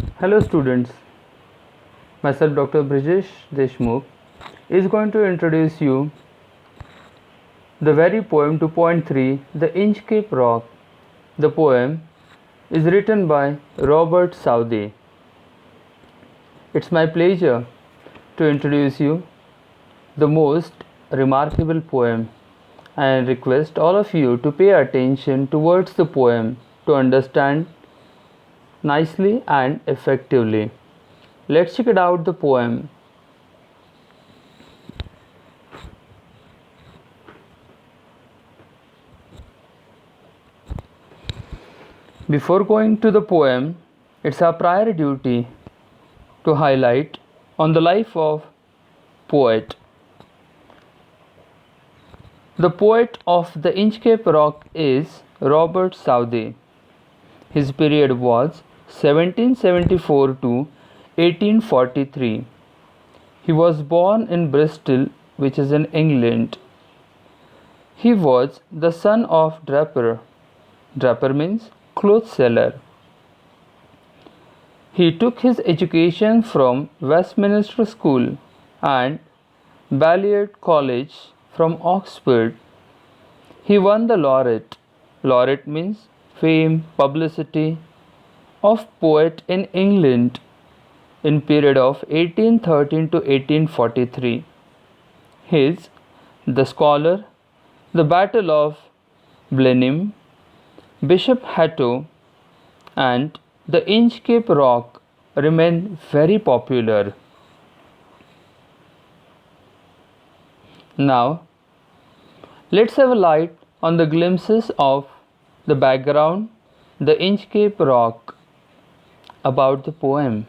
Hello students, myself Dr. Brijesh Deshmukh is going to introduce you the very poem 2.3 The Inchcape Rock. The poem is written by Robert Southey. It's my pleasure to introduce you the most remarkable poem and request all of you to pay attention towards the poem to understand nicely and effectively. Let's check it out the poem. Before going to the poem, it's our prior duty to highlight on the life of poet. The poet of the Inchcape Rock is Robert Southey. His period was 1774 to 1843. He was born in Bristol, which is in England. He was the son of draper. Draper means cloth seller. He took his education from Westminster School and Balliol College from Oxford. He won the laureate. Laureate means fame, publicity of poet in England in period of 1813 to 1843. His The Scholar, The Battle of Blenheim, Bishop Hatto and The Inchcape Rock remain very popular. Now, let's have a light on the glimpses of the background, the Inchcape Rock. About the poem.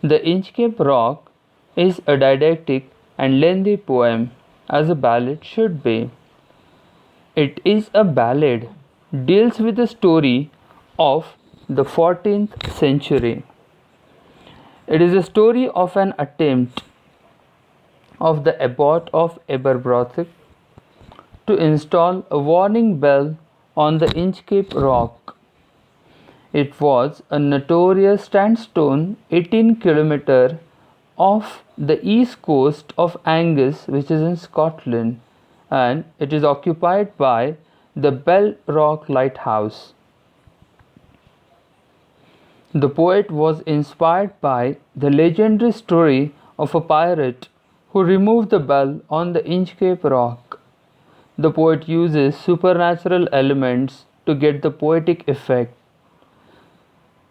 The Inchcape Rock is a didactic and lengthy poem, as a ballad should be. It is a ballad, deals with the story of the 14th century. It is a story of an attempt of the abbot of Aberbrothick to install a warning bell on the Inchcape Rock. It was a notorious sandstone 18 km off the east coast of Angus, which is in Scotland, and it is occupied by the Bell Rock Lighthouse. The poet was inspired by the legendary story of a pirate who removed the bell on the Inchcape Rock. The poet uses supernatural elements to get the poetic effect,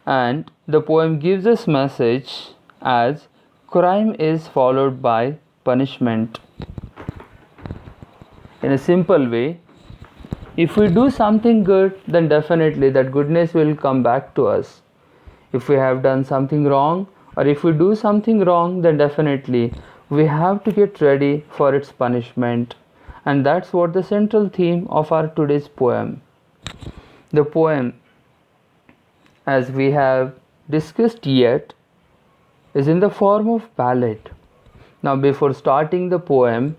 and the poem gives us message as crime is followed by punishment. In a simple way, if we do something good, then definitely that goodness will come back to us. If we have done something wrong, or if we do something wrong, then definitely we have to get ready for its punishment. And that's what the central theme of our today's poem. The poem, as we have discussed yet, is in the form of ballad. Now, before starting the poem,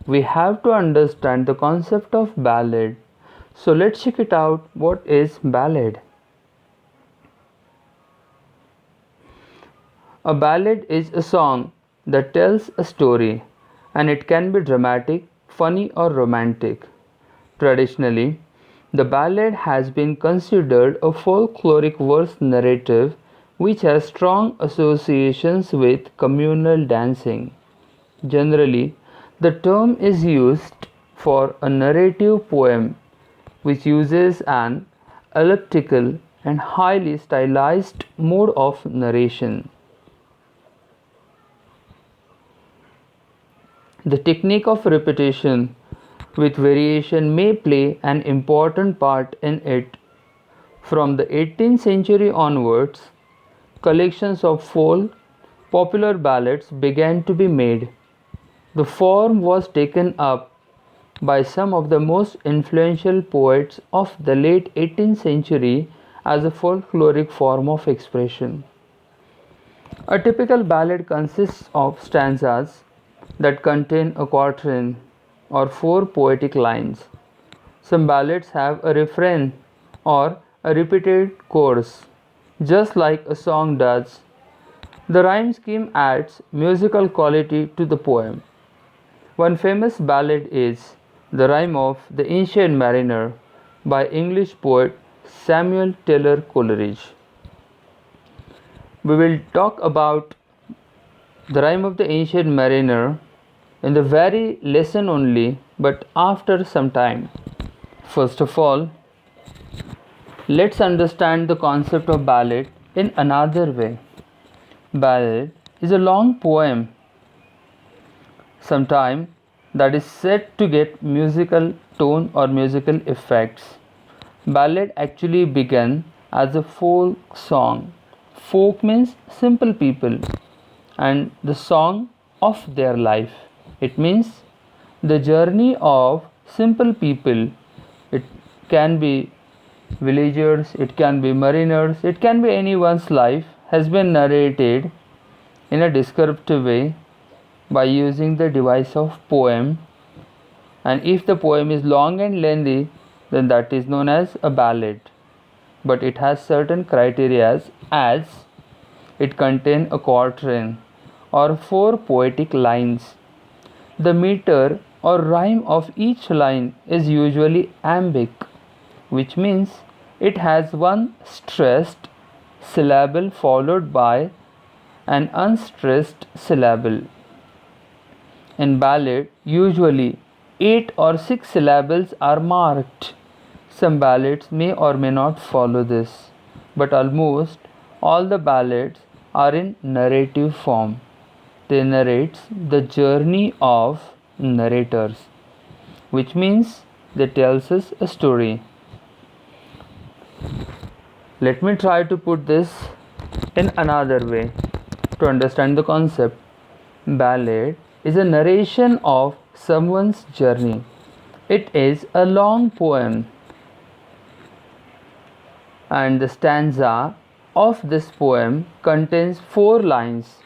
we have to understand the concept of ballad. So let's check it out. What is ballad? A ballad is a song that tells a story, and it can be dramatic, funny, or romantic. Traditionally, the ballad has been considered a folkloric verse narrative which has strong associations with communal dancing. Generally, the term is used for a narrative poem which uses an elliptical and highly stylized mode of narration. The technique of repetition with variation may play an important part in it. From the 18th century onwards, collections of folk popular ballads began to be made. The form was taken up by some of the most influential poets of the late 18th century as a folkloric form of expression. A typical ballad consists of stanzas that contain a quatrain or four poetic lines. Some ballads have a refrain or a repeated chorus. just like a song does. The rhyme scheme adds musical quality to the poem. One famous ballad is The Rime of the Ancient Mariner by English poet Samuel Taylor Coleridge. We will talk about The Rime of the Ancient Mariner in the very lesson only, but after some time. First of all, let's understand the concept of ballad in another way. Ballad is a long poem, sometime that is said to get musical tone or musical effects. Ballad actually began as a folk song. Folk means simple people and the song of their life. It means the journey of simple people. It can be villagers, it can be mariners, it can be anyone's life has been narrated in a descriptive way by using the device of poem, and if the poem is long and lengthy, then that is known as a ballad. But it has certain criteria as it contains a quatrain or 4 poetic lines. The meter or rhyme of each line is usually iambic, which means it has one stressed syllable followed by an unstressed syllable. In ballad, usually 8 or 6 syllables are marked. Some ballads may or may not follow this, but almost all the ballads are in narrative form. They narrate the journey of narrators, which means they tells us a story. Let me try to put this in another way to understand the concept. Ballad is a narration of someone's journey. It is a long poem, and the stanza of this poem contains 4 lines.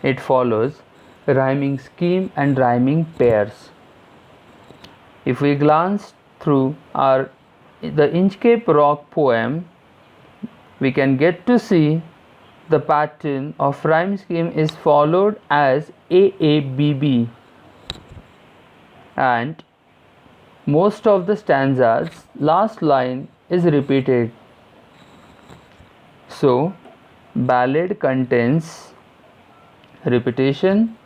It follows rhyming scheme and rhyming pairs. If we glance through the Inchcape Rock poem, we can get to see the pattern of rhyme scheme is followed as AABB, and most of the stanzas last line is repeated. So ballad contains repetition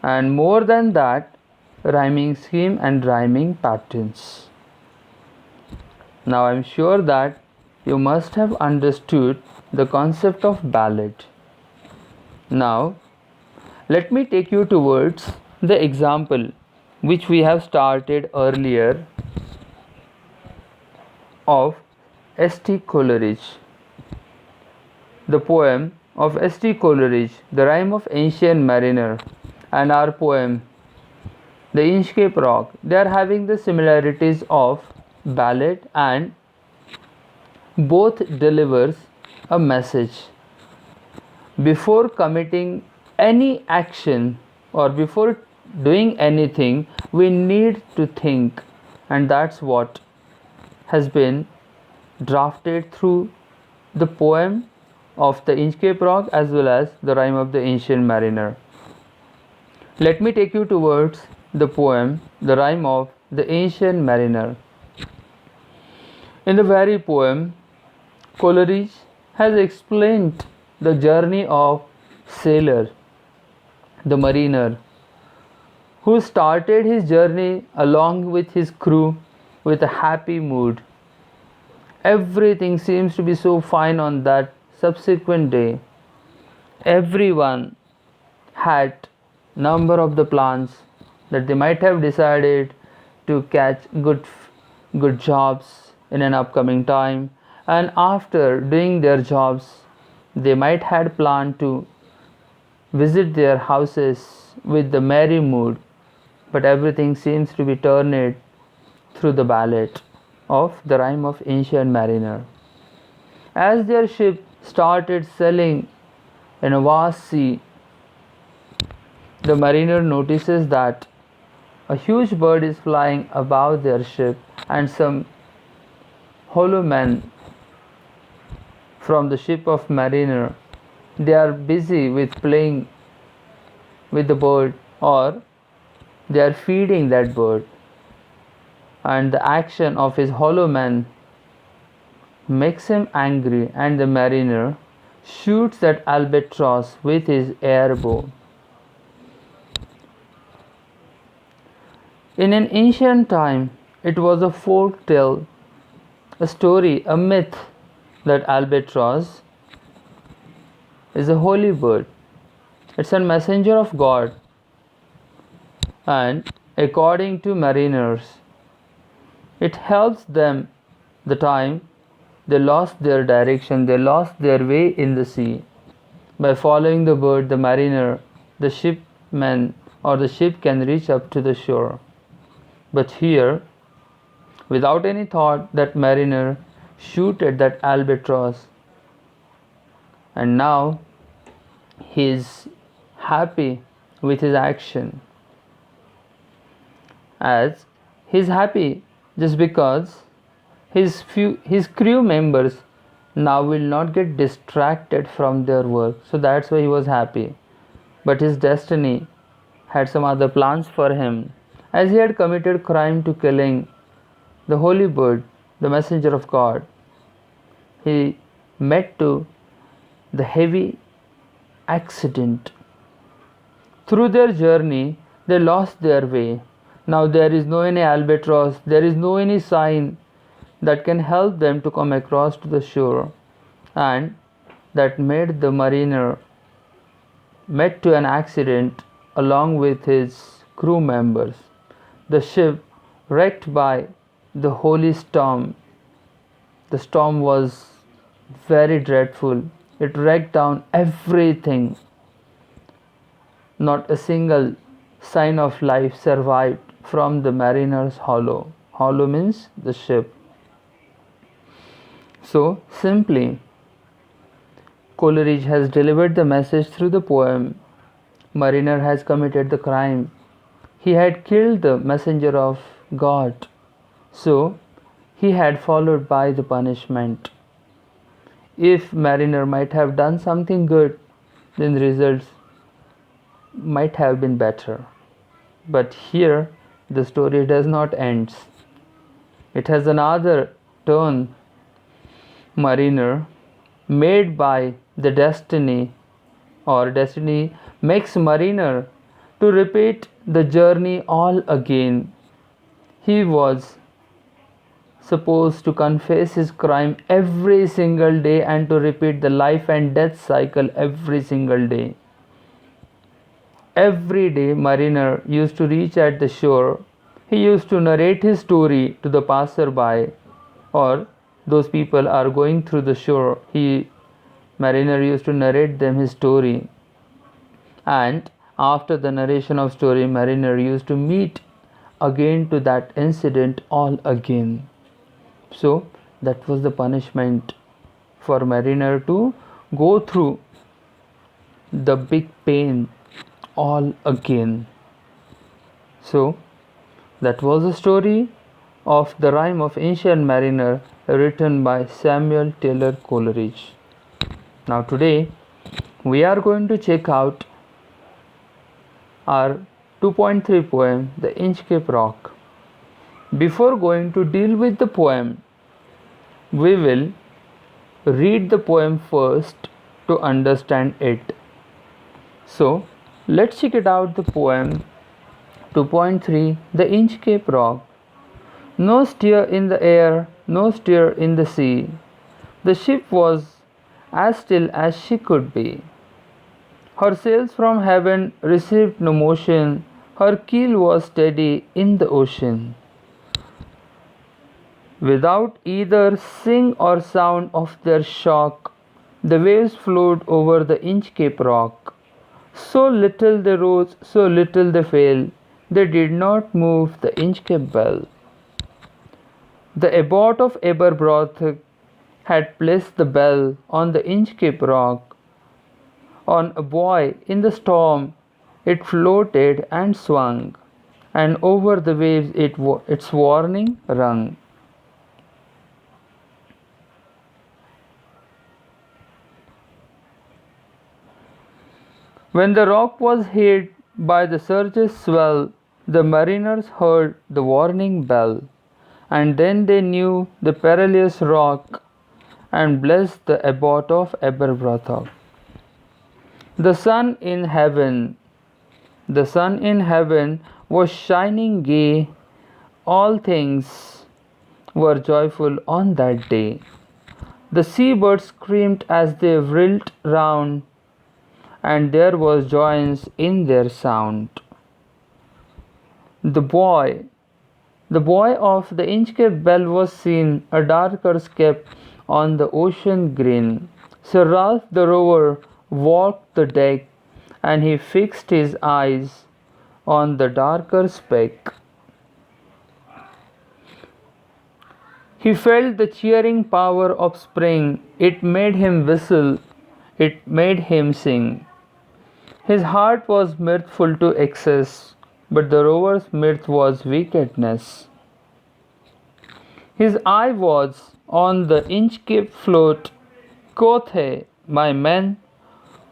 and more than that rhyming scheme and rhyming patterns. Now I am sure that you must have understood the concept of ballad. Now let me take you towards the example which we have started earlier of S.T. Coleridge. The poem of S.T. Coleridge, The Rime of Ancient Mariner, and our poem, The Inchcape Rock, they are having the similarities of ballad, and both delivers a message. Before committing any action or before doing anything, we need to think, and that's what has been drafted through the poem of the Inchcape Rock as well as the Rime of the Ancient Mariner. Let me take you towards the poem, The Rime of the Ancient Mariner. In the very poem, Coleridge has explained the journey of sailor, the mariner, who started his journey along with his crew with a happy mood. Everything seems to be so fine on that subsequent day. Everyone had number of the plans that they might have decided to catch good jobs in an upcoming time, and after doing their jobs they might had planned to visit their houses with the merry mood, but everything seems to be turned through the ballad of the Rime of Ancient Mariner. As their ship started sailing in a vast sea, the mariner notices that a huge bird is flying above their ship, and some hollow men from the ship of mariner. They are busy with playing with the bird, or they are feeding that bird, and the action of his hollow man makes him angry, and the mariner shoots that albatross with his air bow. In an ancient time, it was a folk tale, a story, a myth that albatross is a holy bird. It's a messenger of God, and according to mariners, it helps them the time they lost their direction, they lost their way in the sea. By following the bird, the mariner, the shipman, or the ship can reach up to the shore. But here, without any thought, that mariner shoot at that albatross, and now he is happy with his action, as he is happy just because his crew members now will not get distracted from their work, so that's why he was happy. But his destiny had some other plans for him, as he had committed crime to killing the holy bird, the messenger of God. He met to the heavy accident. Through their journey, they lost their way. Now there is no any albatross, there is no any sign that can help them to come across to the shore, and that made the mariner met to an accident along with his crew members. The ship wrecked by the holy storm. The storm was very dreadful. It wrecked down everything. Not a single sign of life survived from the mariner's hollow. Hollow means the ship. So simply, Coleridge has delivered the message through the poem. Mariner has committed the crime. He had killed the messenger of God. So he had followed by the punishment. If mariner might have done something good, then the results might have been better. But here the story does not end. It has another turn. Mariner, made by the destiny, or destiny makes mariner to repeat the journey all again. He was supposed to confess his crime every single day and to repeat the life and death cycle every single day. Every day, mariner used to reach at the shore. He used to narrate his story to the passerby, or those people are going through the shore. Mariner used to narrate them his story, and after the narration of story, mariner used to meet again to that incident all again. So that was the punishment for mariner to go through the big pain all again. So that was the story of the rhyme of Ancient Mariner, written by Samuel Taylor Coleridge. Now today we are going to check out our 2.3 poem, The Inchcape Rock. Before going to deal with the poem, we will read the poem first to understand it. So let's check it out. The poem 2.3, The Inchcape Rock. No stir in the air, no stir in the sea. The ship was as still as she could be. Her sails from heaven received no motion, her keel was steady in the ocean. Without either sing or sound of their shock, the waves flowed over the Inchcape Rock. So little they rose, so little they fell, they did not move the Inchcape Bell. The abbot of Aberbroth had placed the bell on the Inchcape Rock. On a buoy in the storm it floated and swung, and over the waves its warning rung. When the rock was hit by the surge's swell, the mariners heard the warning bell, and then they knew the perilous rock, and blessed the abbot of Aberbrothock. The sun in heaven, the sun in heaven was shining gay. All things were joyful on that day. The seabirds screamed as they whirled round, and there was joyance in their sound. The boy, the boy of the Inchcape Bell was seen, a darker scape on the ocean green. Sir Ralph the rover walked the deck, and he fixed his eyes on the darker speck. He felt the cheering power of spring. It made him whistle, it made him sing. His heart was mirthful to excess, but the rover's mirth was wickedness. His eye was on the Inchcape float. Quoth he, my men,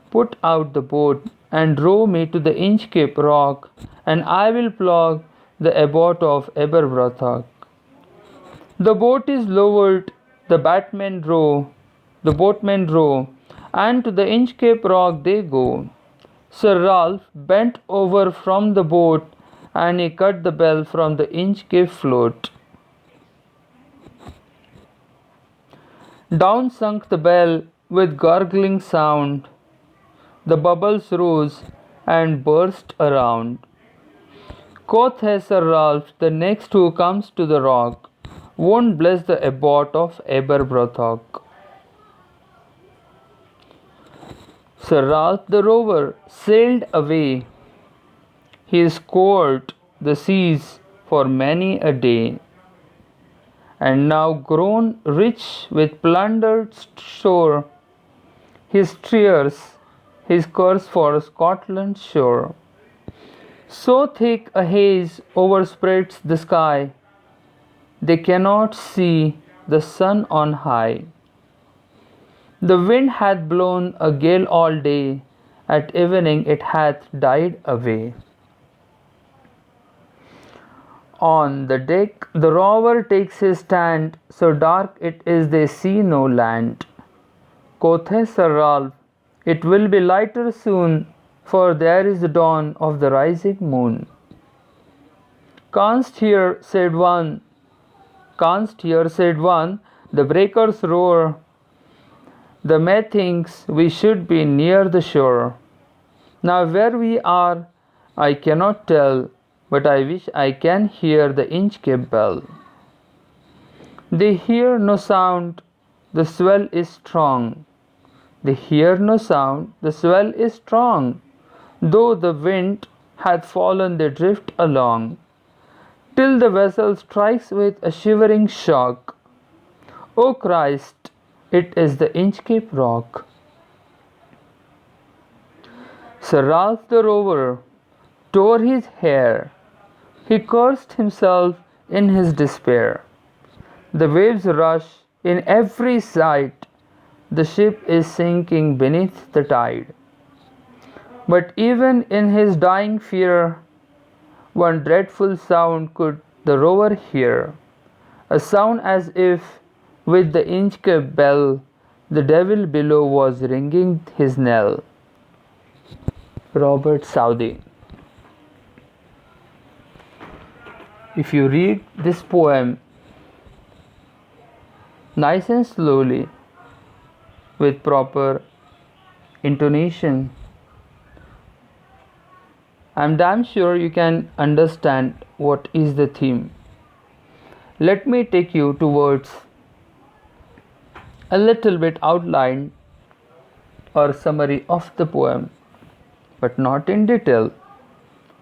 put out the boat and row me to the Inchcape rock, and I will plug the abbot of Aberbrothock. The boat is lowered, the boatmen row, and to the Inchcape rock they go. Sir Ralph bent over from the boat, and he cut the bell from the Inchcape float. Down sunk the bell with gurgling sound. The bubbles rose and burst around. Quoth Sir Ralph, the next who comes to the rock won't bless the abbot of Aberbrothock. Sir Ralph the rover sailed away. He scoured the seas for many a day, and now grown rich with plundered store, he steers his course for Scotland's shore. So thick a haze overspreads the sky, they cannot see the sun on high. The wind hath blown a gale all day, at evening it hath died away. On the deck the rover takes his stand, so dark it is they see no land. Quoth Sir Ralph, it will be lighter soon, for there is the dawn of the rising moon. Canst hear, said one, the breakers roar. The methinks we should be near the shore. Now where we are, I cannot tell, but I wish I can hear the Inchcape bell. They hear no sound, the swell is strong. They hear no sound, the swell is strong. Though the wind hath fallen, they drift along, till the vessel strikes with a shivering shock. O Christ, it is the Inchcape rock. Sir Ralph the rover tore his hair. He cursed himself in his despair. The waves rush in every side. The ship is sinking beneath the tide. But even in his dying fear, one dreadful sound could the rover hear, a sound as if with the Inchcape bell the devil below was ringing his knell. Robert Southey. If you read this poem nice and slowly with proper intonation, I'm damn sure you can understand what is the theme. Let me take you towards a little bit outline or summary of the poem, but not in detail.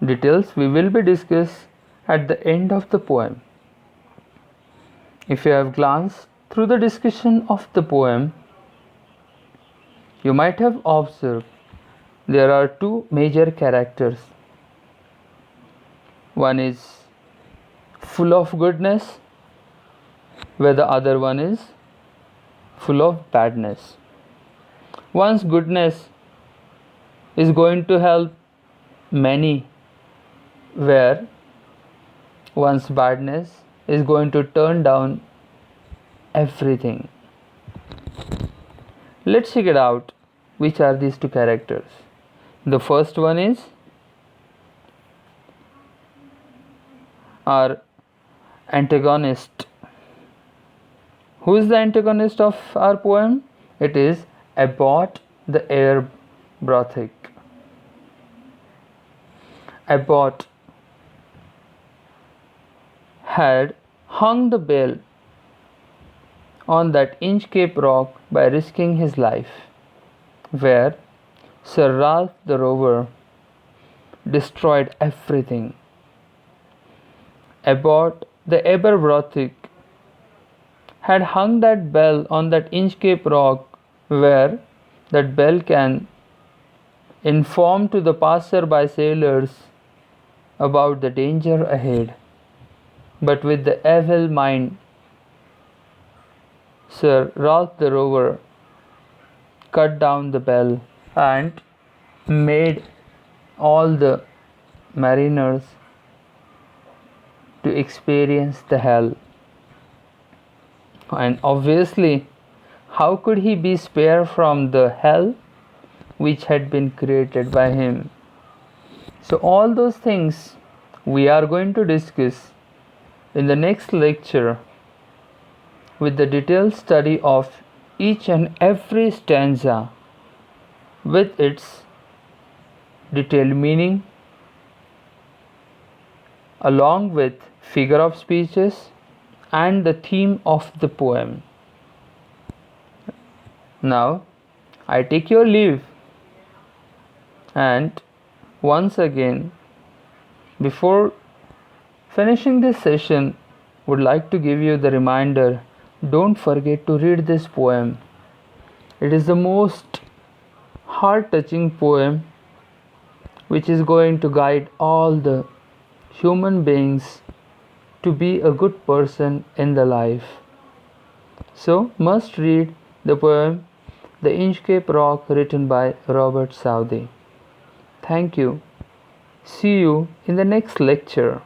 Details we will be discussed at the end of the poem. If you have glanced through the discussion of the poem, you might have observed there are two major characters. One is full of goodness, where the other one is full of badness. One's goodness is going to help many, where one's badness is going to turn down everything. Let's check it out. Which are these two characters? The first one is our antagonist. Who is the antagonist of our poem? It is Abbot the Air Brothick. Abbot had hung the bell on that Inchcape rock by risking his life, where Sir Ralph the Rover destroyed everything. Abbot the Aberbrothick had hung that bell on that Inchcape rock, where that bell can inform to the passer-by sailors about the danger ahead. But with the evil mind, Sir Ralph the Rover cut down the bell and made all the mariners to experience the hell. And obviously, how could he be spared from the hell which had been created by him? So all those things we are going to discuss in the next lecture with the detailed study of each and every stanza with its detailed meaning, along with figure of speeches and the theme of the poem. Now I take your leave, and once again, before finishing this session, would like to give you the reminder, don't forget to read this poem. It is the most heart-touching poem which is going to guide all the human beings to be a good person in the life. So must read the poem The Inchcape Rock, written by Robert Southey. Thank you. See you in the next lecture.